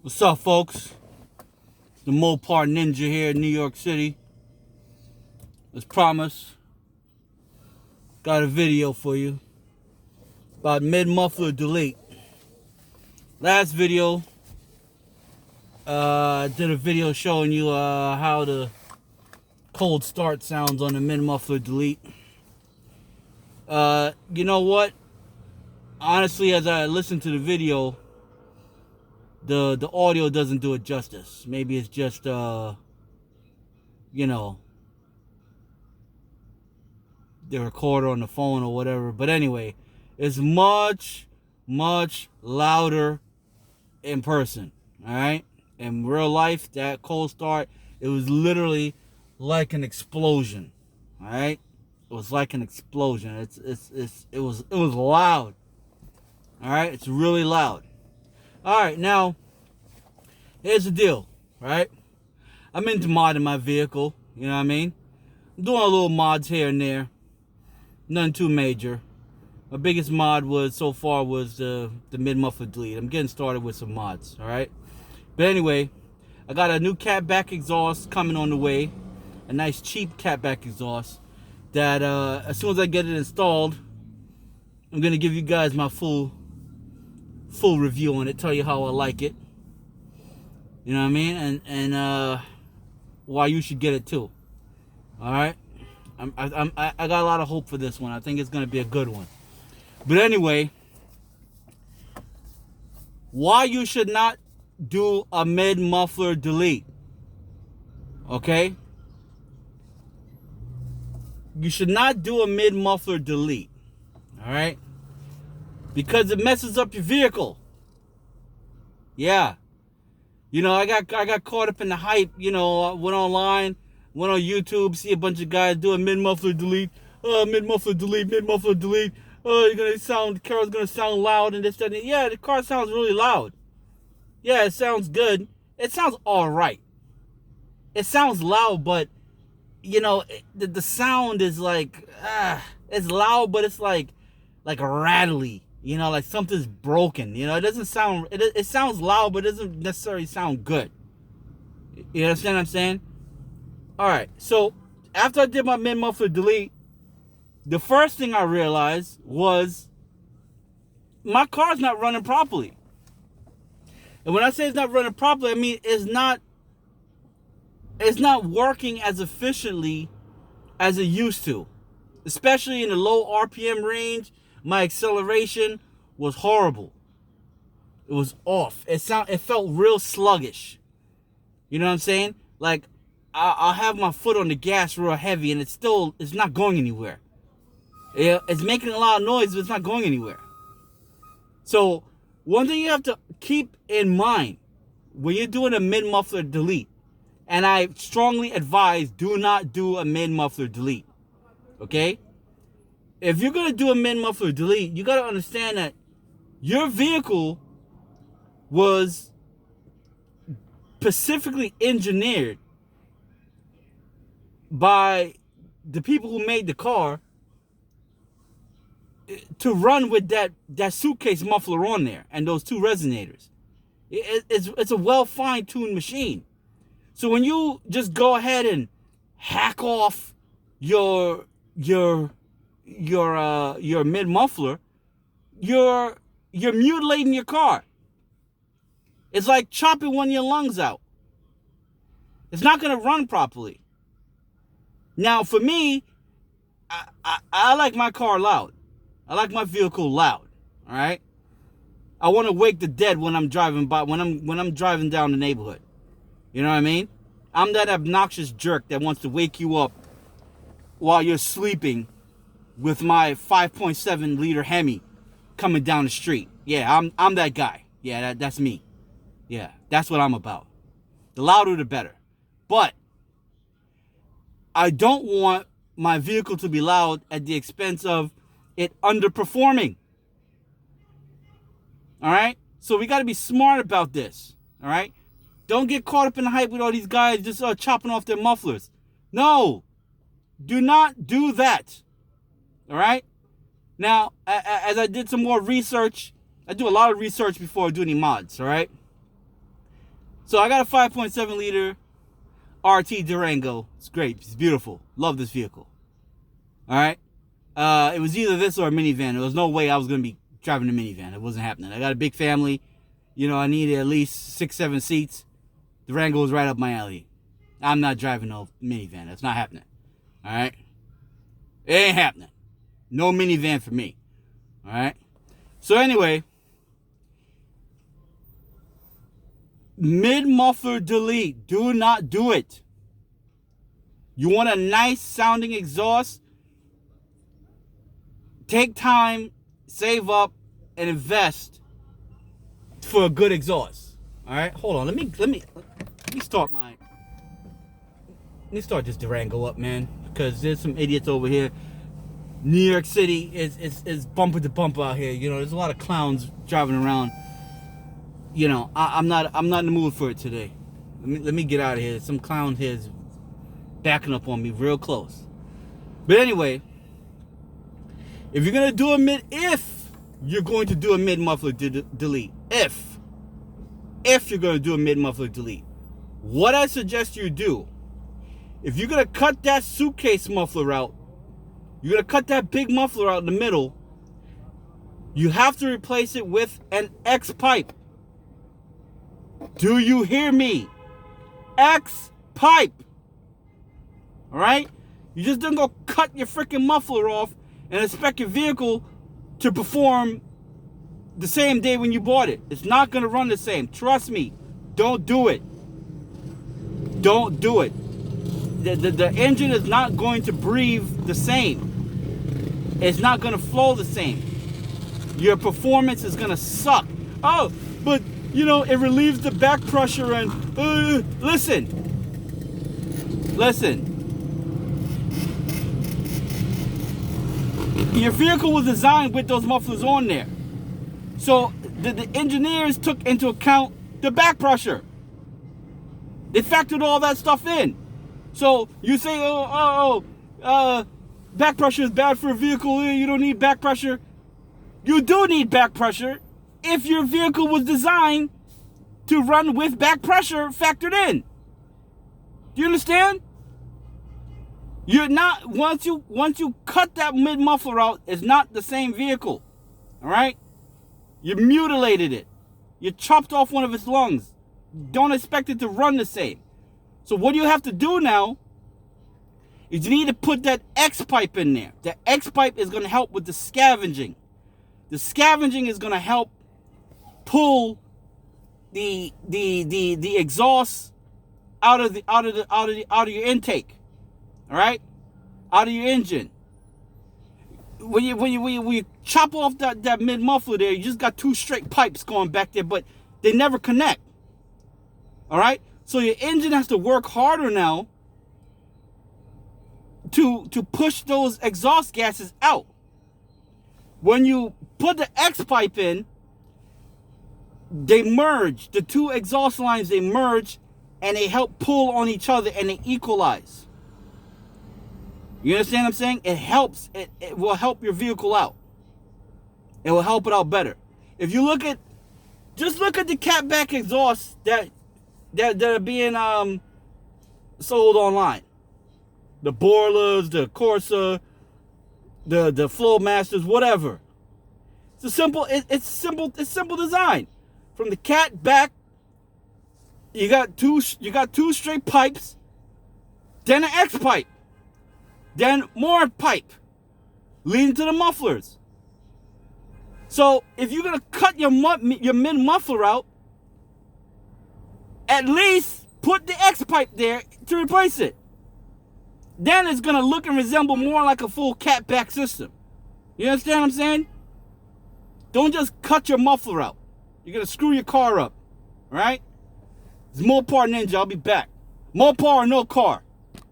What's up, folks? The MOPAR Ninja here in New York City. As promised, got a video for you about Muffler Delete. Last video, I did a video showing you how the cold start sounds on the Muffler Delete. You know what? Honestly, as I listened to the video, the audio doesn't do it justice. Maybe it's just the recorder on the phone or whatever. But anyway, it's much louder in person. All right, in real life, that cold start, it was literally like an explosion. All right, it was like an explosion. It was loud. All right, it's really loud. All right, now here's the deal. Right, I'm into modding my vehicle. You know what I mean? I'm doing a little mods here and there. Nothing too major. My biggest mod so far was the Muffler Delete. I'm getting started with some mods, all right? But anyway, I got a new catback exhaust coming on the way. A nice cheap catback exhaust that as soon as I get it installed, I'm gonna give you guys my full review on it, tell you how I like it. You know what I mean? And why you should get it too. All right? I got a lot of hope for this one. I think it's gonna be a good one. But anyway, why you should not do a Muffler Delete? Okay? You should not do a Muffler Delete. All right? Because it messes up your vehicle. Yeah. You know, I got caught up in the hype. You know, I went online. Went on YouTube, see a bunch of guys doing Muffler Delete. Muffler Delete, Muffler Delete. The car's gonna sound loud and this, that, and yeah, the car sounds really loud. Yeah, it sounds good. It sounds alright. It sounds loud, but, you know, the sound is like, it's loud, but it's like rattly. You know, like something's broken. You know, it doesn't sound, it sounds loud, but it doesn't necessarily sound good. You understand what I'm saying? All right, so after I did my Muffler Delete, the first thing I realized was my car's not running properly. And when I say it's not running properly, I mean it's not working as efficiently as it used to. Especially in the low RPM range, my acceleration was horrible. It was off. It felt real sluggish. You know what I'm saying? Like, I'll have my foot on the gas real heavy and it's not going anywhere. It's making a lot of noise, but it's not going anywhere. So one thing you have to keep in mind when you're doing a Muffler Delete, and I strongly advise do not do a Muffler Delete. Okay? If you're going to do a Muffler Delete, you got to understand that your vehicle was specifically engineered by the people who made the car to run with that suitcase muffler on there and those two resonators. It's a well fine-tuned machine. So when you just go ahead and hack off your mid muffler, you're mutilating your car. It's like chopping one of your lungs out. It's not going to run properly. Now, for me, I like my car loud. I like my vehicle loud. All right. I want to wake the dead when I'm driving by. When I'm driving down the neighborhood. You know what I mean? I'm that obnoxious jerk that wants to wake you up while you're sleeping with my 5.7 liter Hemi coming down the street. Yeah, I'm that guy. Yeah, that's me. Yeah, that's what I'm about. The louder, the better. But I don't want my vehicle to be loud at the expense of it underperforming. All right? So we got to be smart about this. All right? Don't get caught up in the hype with all these guys just chopping off their mufflers. No. Do not do that. All right? Now, as I did some more research, I do a lot of research before I do any mods. All right? So I got a 5.7 liter RT Durango. It's great. It's beautiful. Love this vehicle. All right. It was either this or a minivan. There was no way I was going to be driving a minivan. It wasn't happening. I got a big family. You know, I needed at least 6-7 seats. Durango was right up my alley. I'm not driving no minivan. That's not happening. All right. It ain't happening. No minivan for me. All right. So anyway, mid-muffler delete. Do not do it. You want a nice sounding exhaust? Take time, save up, and invest for a good exhaust. All right, hold on. Let me start this Durango up, man, because there's some idiots over here. New York City is bumper to bumper out here. You know, there's a lot of clowns driving around. You know, I'm not in the mood for it today. Let me get out of here. Some clown here is backing up on me real close. But anyway, if you're going to do a mid muffler delete, if you're going to do a mid muffler delete, what I suggest you do, if you're going to cut that suitcase muffler out, you're going to cut that big muffler out in the middle, you have to replace it with an X pipe. Do you hear me? X pipe. All right? You just don't go cut your freaking muffler off and expect your vehicle to perform the same day when you bought it. It's not going to run the same. Trust me. Don't do it. Don't do it. The engine is not going to breathe the same. It's not going to flow the same. Your performance is going to suck. Oh, but, you know, it relieves the back pressure and... Listen. Your vehicle was designed with those mufflers on there. So the engineers took into account the back pressure. They factored all that stuff in. So you say, back pressure is bad for a vehicle. You don't need back pressure. You do need back pressure if your vehicle was designed to run with back pressure factored in. Do you understand? You're not, once you cut that mid muffler out, it's not the same vehicle. All right? You mutilated it. You chopped off one of its lungs. Don't expect it to run the same. So what you have to do now is you need to put that X pipe in there. The X pipe is going to help with the scavenging. The scavenging is going to help pull the exhaust out of your intake. All right, out of your engine. When you chop off that mid muffler there, you just got two straight pipes going back there, but they never connect. All right, so your engine has to work harder now to push those exhaust gases out. When you put the X pipe in, they merge. The two exhaust lines, they merge, and they help pull on each other, and they equalize. You understand what I'm saying? It helps. It will help your vehicle out. It will help it out better. If you just look at the catback exhausts that are being sold online. The Borlas, the Corsa, the Flowmasters, whatever. It's simple design. From the cat back, you got two straight pipes, then an X pipe. Then more pipe leading to the mufflers. So if you're gonna cut your mid muffler out, at least put the X pipe there to replace it. Then it's gonna look and resemble more like a full catback system. You understand what I'm saying? Don't just cut your muffler out. You're gonna screw your car up. All right? It's MOPAR Ninja. I'll be back. MOPAR or no car.